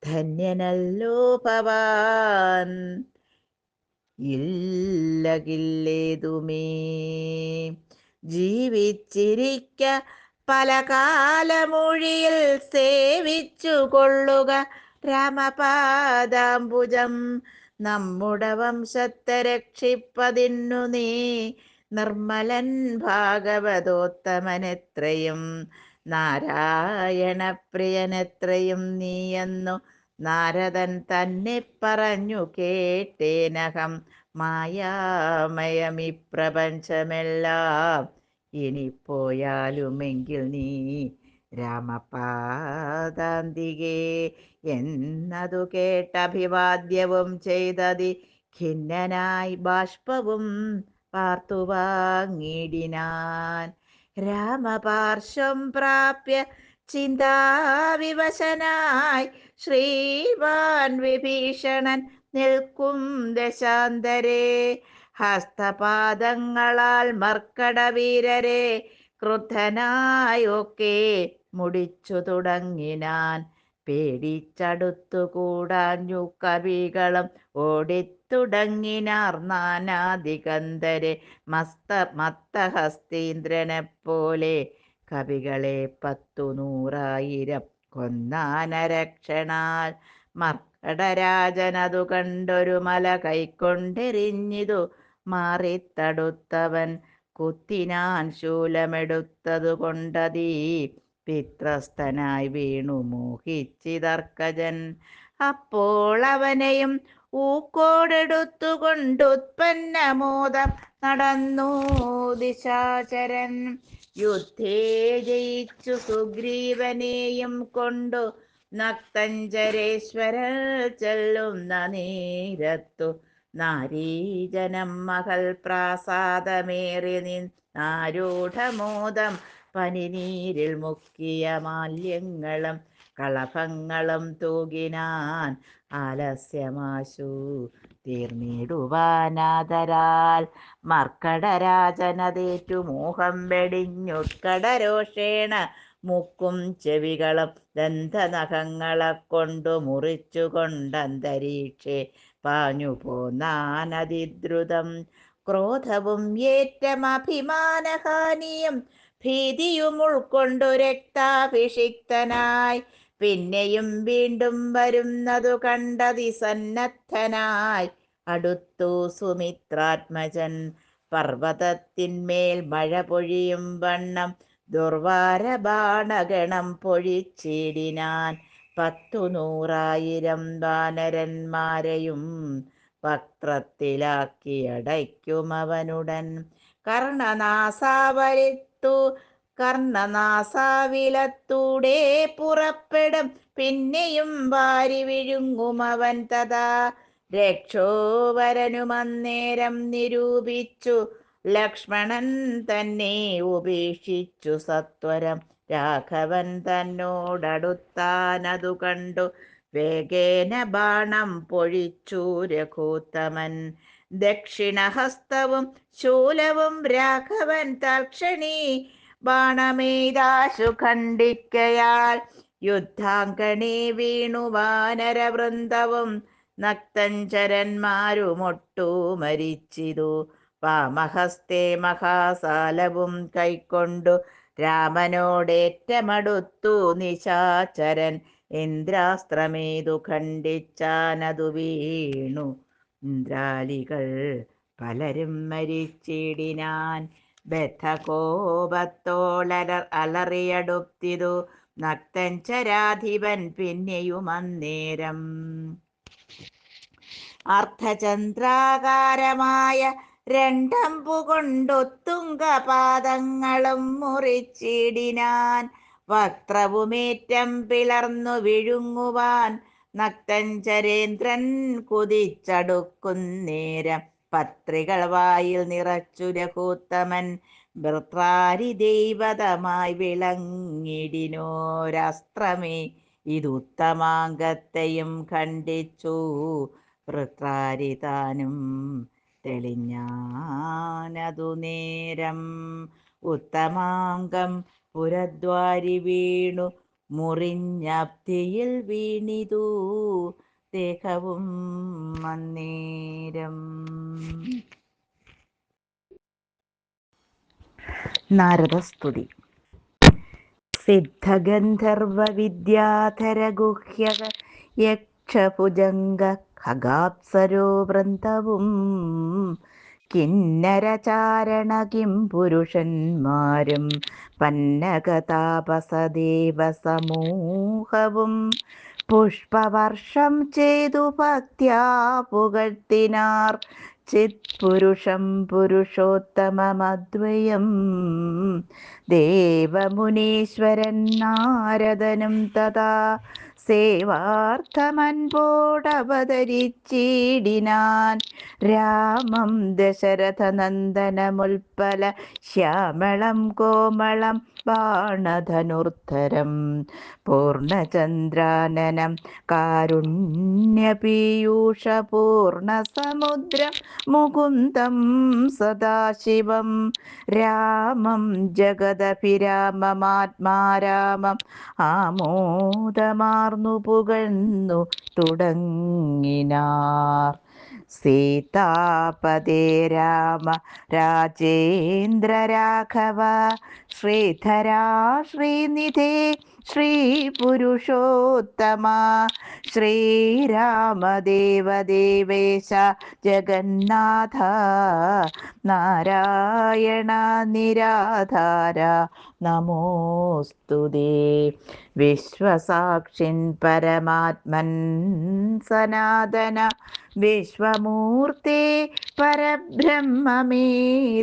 ധന്യനല്ലോ ഭവാൻ ഇല്ലകില്ലേതുമേ. ജീവിച്ചിരിക്ക പല കാലമൊഴിയിൽ സേവിച്ചു കൊള്ളുക രാമപാദാംബുജം. നമ്മുടെ വംശത്തെ രക്ഷിപ്പതിന്നു നീ നിർമ്മലൻ ഭാഗവതോത്തമനെത്രയും നാരായണപ്രിയനെത്രയും നീയെന്നു നാരദൻ തന്നെ പറഞ്ഞു കേട്ടേനഹം. മായാമയമി പ്രപഞ്ചമെല്ലാം ഇനിപ്പോയാലുമെങ്കിൽ നീ രാമപാദാന്തികേ എന്നതു കേട്ടഭിവാദ്യവും ചെയ്തതി ഖിന്നനായി ബാഷ്പവും പാർത്തു വാങ്ങിടിനാൻ. രാമപാർശ്വം പ്രാപ്യ ചിന്താവിവശനായി ശ്രീമാൻ വിഭീഷണൻ നിൽക്കും ദശാന്തരേ. ഹസ്തപാദങ്ങളാൽ മർക്കടവീരരെ ക്രുദ്ധനായൊക്കെ മുടിച്ചു തുടങ്ങിനാൻ. പേടിച്ചടുത്തുകൂടാഞ്ഞു കവികളും ഓടിത്തുടങ്ങിനാർ നാനാദിഗന്ധരെ. മത്തഹസ്തീന്ദ്രനെപ്പോലെ കവികളെ 100,000 കൊന്നാനരക്ഷണാൽ. മർക്കടരാജനതു കണ്ടൊരു മല കൈക്കൊണ്ടെറിഞ്ഞിതു മാറിത്തടുത്തവൻ. കുത്തിനാൻ ശൂലമെടുത്തതു കൊണ്ടതീ പിത്രസ്തനായി വീണു മോഹിച്ചിതർക്കജൻ. അപ്പോൾ അവനെയും ഊക്കോടെടുത്തുകൊണ്ടുത്പന്നമോദം നടന്നു ദിശാചരൻ. യുദ്ധേ ജയിച്ചു സുഗ്രീവനെയും കൊണ്ടു നക്തഞ്ചരേശ്വരർ ചെല്ലുന്ന നേരത്തു നാരീജനം മഹൽ പ്രാസാദമേറി നിന്നാരൂഢമോദം പനിനീരിൽ മുക്കിയ മാല്യങ്ങളും കളഭങ്ങളും തൂകിനാൻ. ആലസ്യമാശു തീർന്നിടുവാനാദരാൽ മർക്കടരാജനതേറ്റു മോഹം വെടിഞ്ഞുത്കടരോഷേണ മുക്കും ചെവികളും ദന്തനഖങ്ങളെ കൊണ്ടു മുറിച്ചുകൊണ്ടന്തരീക്ഷേ പാഞ്ഞു പോന്നാനതിദ്രുതം. ക്രോധവും ഏറ്റമഭിമാനഹാനിയും ഭീതിയും ഉൾക്കൊണ്ടു രക്താഭിഷിക്തനായി പിന്നെയും വീണ്ടും വരുന്നതു കണ്ടതി സന്നദ്ധനായി അടുത്തു സുമിത്രാത്മജൻ. പർവ്വതത്തിന്മേൽ മഴ പൊഴിയും വണ്ണം ദുർവാര ബാണഗണം പൊഴിച്ചിടിനാൻ. 100,000 വാനരന്മാരെയും വക്ത്രത്തിലാക്കി അടയ്ക്കുമവനുടൻ. കർണനാസാവരിത്തു കർണനാസാവിലത്തൂടെ പുറപ്പെടും പിന്നെയും വാരി വിഴുങ്ങുമവൻ തഥാ. രക്ഷോവരനുമന്നേരം നിരൂപിച്ചു ലക്ഷ്മണൻ തന്നെ ഉപേക്ഷിച്ചു സത്വരം. രാഘവൻ തന്നോടടുത്താനതു കണ്ടു വേഗേന ബാണം പൊഴിച്ചു രഘുത്തമൻ. ദക്ഷിണഹസ്തവും ശൂലവും രാഘവൻ തൽക്ഷണി ബാണമേതാശു ഖണ്ഡിക്കയാൽ. യുദ്ധാങ്കണേ വീണു വാനരവൃന്ദവും നക്തഞ്ചരന്മാരുമൊട്ടു മരിച്ചിതു. വാമഹസ്തേ മഹാസാലവും കൈക്കൊണ്ടു രാമനോടേറ്റമടുത്തു നിശാചരൻ. ഇന്ദ്രാസ്ത്രമേതു ഖണ്ഡിച്ചാനതു വീണു ഇന്ദ്രാലികൾ പലരും മരിച്ചിടിനാൻ. അലറിയടുത്തിതു നക്തഞ്ചരാധിപൻ പിന്നെയുമന്നേരം. അർദ്ധചന്ദ്രാകാരമായ രണ്ടമ്പു കൊണ്ടൊത്തുംഗപാദങ്ങളും മുറിച്ചിടിനാൻ. വക്ത്രവുമേറ്റം പിളർന്നു വിഴുങ്ങുവാൻ നക്തഞ്ചരേന്ദ്രൻ കുതിച്ചടുക്കുന്നേരം. പത്രികൾ വായിൽ നിറച്ചു രഘുത്തമൻ ഭർത്താരി ദൈവതമായി വിളങ്ങിടിനോരസ്ത്രമേ ഇതുത്തമാംഗത്തെയും ഖണ്ഡിച്ചു. വൃത്രാരി താനും തെളിഞ്ഞാനതു നേരം. ഉത്തമാംഗം പുരദ്വാരി വീണു മുറിഞ്ഞബ്ധിയിൽ വീണിതു ദേഹവും അന്നേരം. നാരദസ്തുതി. സിദ്ധഗന്ധർവ വിദ്യാധര ഗുഹ്യക യക്ഷഭുജംഗ ഖഗാപ്സരോ വൃന്ദവും കിന്നരചാരണ കിം പുരുഷന്മാരും പന്നഗതാപസദേവ സമൂഹവും പുഷ്പവർഷം ചെയ്തു ഭക്ത്യാ പുകഴ്ത്തിനാർ ചിത്പുരുഷം പുരുഷോത്തമമദ്വയം. ദേവമുനീശ്വരൻ നാരദനും തഥാ സേവാർത്ഥമൻപോടവതരിച്ചിടിനാൻ. രാമം ദശരഥനന്ദനമുൽപ്പല ശ്യാമളം കോമളം ബാണധനുർധരം പൂർണ്ണചന്ദ്രാനനം കാരുണ്യപീയൂഷപൂർണസമുദ്രം മുകുന്ദം സദാശിവം. രാമം ജഗദഭിരാമമാത്മാരാമം ആമോദമാർന്നു പുകഴ്ന്നു തുടങ്ങിനാർ. സീതാപദേ രാമ രാജേന്ദ്ര രാഘവ ശ്രീധരാ ശ്രീനിധേ ശ്രീപുരുഷോത്തമ ശ്രീരാമദേവദേവേശ ജഗന്നാഥ നാരായണ നിരാധാര നമോസ്തുതേ. വിശ്വസാക്ഷിൻ പരമാത്മൻ സനാതന വിശ്വമൂർത്തേ പരബ്രഹ്മമേ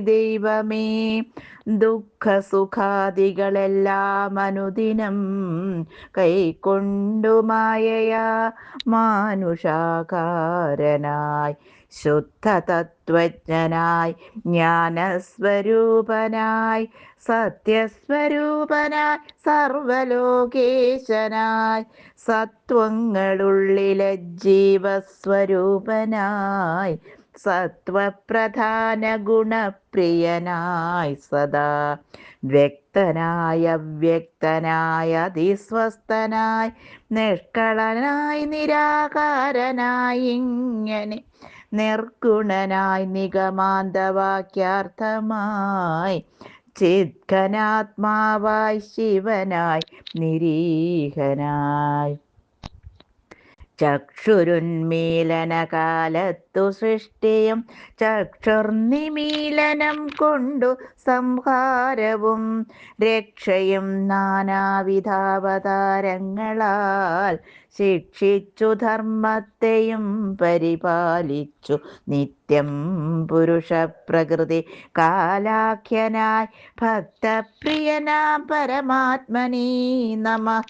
ദൈവമേ. ദുഃഖസുഖാദികളെല്ലാം അനുദിനം കൈക്കൊണ്ടു മായയാ മാനുഷാകാരനായി ശുദ്ധതത്വജ്ഞനായി ജ്ഞാനസ്വരൂപനായി സത്യസ്വരൂപനായി സർവലോകേശനായി സത്വങ്ങളുള്ളിലെ ജീവസ്വരൂപനായി സത്വപ്രധാന ഗുണപ്രിയനായി സദാ വ്യക്തനായ അവ്യക്തനായ അതിസ്വസ്ഥനായി നിഷ്കളനായി നിരാകാരനായി ഇങ്ങനെ നിർഗുണനായി നിഗമാന്തവാക്യാർത്ഥമായി ചിദ്ഘനാത്മാവായി ശിവനായി നിരീഹനായി ചക്ഷുരുന്മീലനകാലത്തിൽ ജഗത്തു സൃഷ്ടിയും ചക്ഷുർനിമീലനം കൊണ്ടു സംഹാരവും രക്ഷയും നാനാവിധാവതാരങ്ങളാൽ ശിക്ഷിച്ചു ധർമ്മത്തെയും പരിപാലിച്ചു നിത്യം പുരുഷപ്രകൃതി കാലാഖ്യനായി ഭക്തപ്രിയനാം പരമാത്മനീ നമഃ.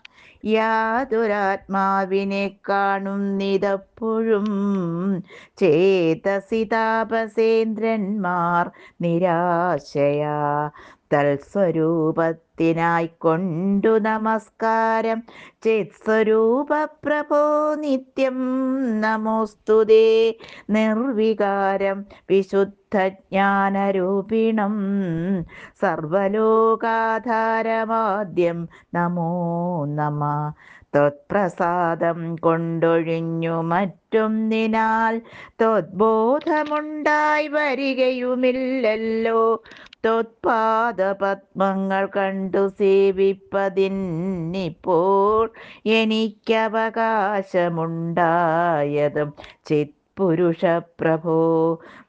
യാതൊരാത്മാവിനെ കാണുന്നിതപ്പോഴും ചേതസി താപസേന്ദ്രന്മാർ നിരാശയാ തൽസ്വരൂപത്തിനായിക്കൊണ്ടു നമസ്കാരം ചിത്സ്വരൂപ പ്രഭോ നിത്യം നമോസ്തുതേ. നിർവികാരം വിശുദ്ധജ്ഞാനരൂപിണം സർവലോകാധാരമാദ്യം നമോ നമഃ. ത്വത്പ്രസാദം കൊണ്ടൊഴിഞ്ഞു മറ്റൊന്നിനാൽ ത്വദ്ബോധമുണ്ടായി വരികയുമില്ലല്ലോ. ത്വത്പാദപദ്മങ്ങൾ കണ്ടു സേവിപ്പതിന്നിപ്പോൾ എനിക്കവകാശമുണ്ടായതും ചിത്പുരുഷപ്രഭോ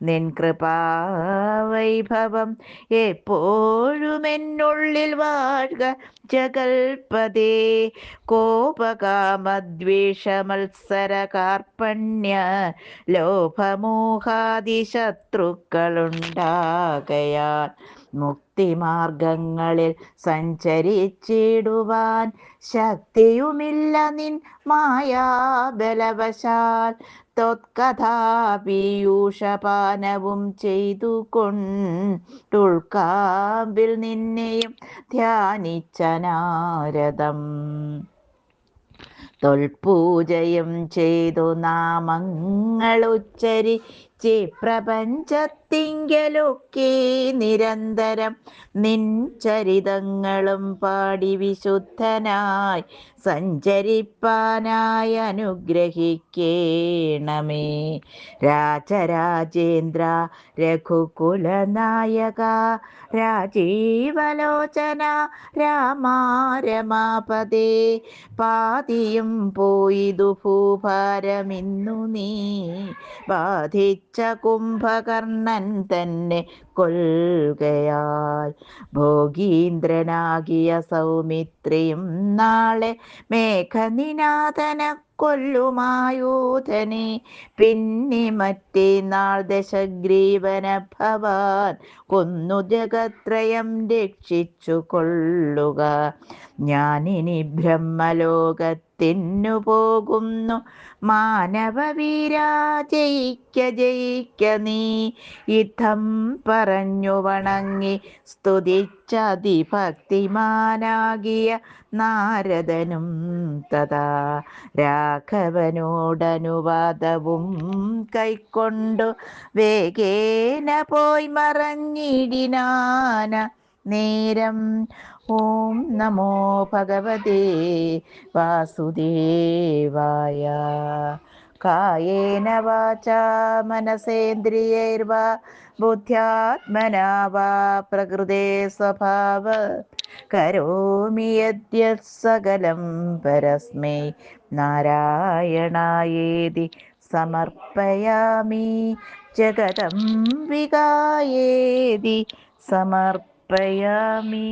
നിൻ കൃപാവൈഭവം എപ്പോഴുമെന്നുള്ളിൽ വാഴ്ക ജഗൽപദേ. കോപകാമദ്വേഷമത്സര കാർപ്പണ്യ ലോഭമോഹാദിശത്രുക്കളുണ്ടാകയാൽ മുക്തിമാർഗങ്ങളിൽ സഞ്ചരിച്ചിടുവാൻ ശക്തിയുമില്ല നിൻ മായാബലവശാൽ. ത്വത്കഥാപീയൂഷപാനവും ചെയ്തു കൊണ്ടുൾക്കാമ്പിൽ നിന്നെയും ധ്യാനിച്ച നാരദം തൊൽപൂജയും ചെയ്തു നാമങ്ങളുച്ചരിച്ച് പ്രപഞ്ചത്തിങ്കലൊക്കെ നിരന്തരം നിൻ ചരിതങ്ങളും പാടി വിശുദ്ധനായി സഞ്ചരിപ്പാനായി അനുഗ്രഹിക്കേണമേ. രാജരാജേന്ദ്ര രഘുകുലനായക രാജീവലോചന രാമാ രമാപദേ. പാതിയും പോയിതു ഭൂഭാരമിന്നു നീ ബാധിച്ച കുംഭകർണൻ തന്നെ കൊൽകയാൽ. ഭോഗീന്ദ്രനാകിയ സൗമിത്രിയും നാളെ മേഘനിനാഥന കൊല്ലുമായൂധനെ. പിന്നെ മറ്റേ നാൾ ദശഗ്രീവന ഭവാൻ കൊന്നു ജഗത്രയം രക്ഷിച്ചു കൊള്ളുക. ഞാനിനി ബ്രഹ്മലോകത്തിനു പോകുന്നു മാനവവീരാ ജയിക്ക ജയിക്ക നീ. യുദ്ധം പറഞ്ഞു വണങ്ങി സ്തുതിച്ചതിഭക്തിമാനാകിയ നാരദനും തഥാ രാഘവനോടനുവാദവും കൈക്കൊണ്ടു വേഗേന പോയി മറഞ്ഞിടിനാന നേരം. ഓം നമോ ഭഗവതേ വാസുദേവായ. കായേന വാചാ മനസേന്ദ്രിയൈർവാ ബുദ്ധ്യാത്മനാ വാ പ്രകൃതേ സ്വഭാവാത് കരോമി യദ്യത് സകലം പരസ്മൈ നാരായണായേതി സമർപ്പയാമി. ജഗദംബികായേതി സമർപ്പയാമി.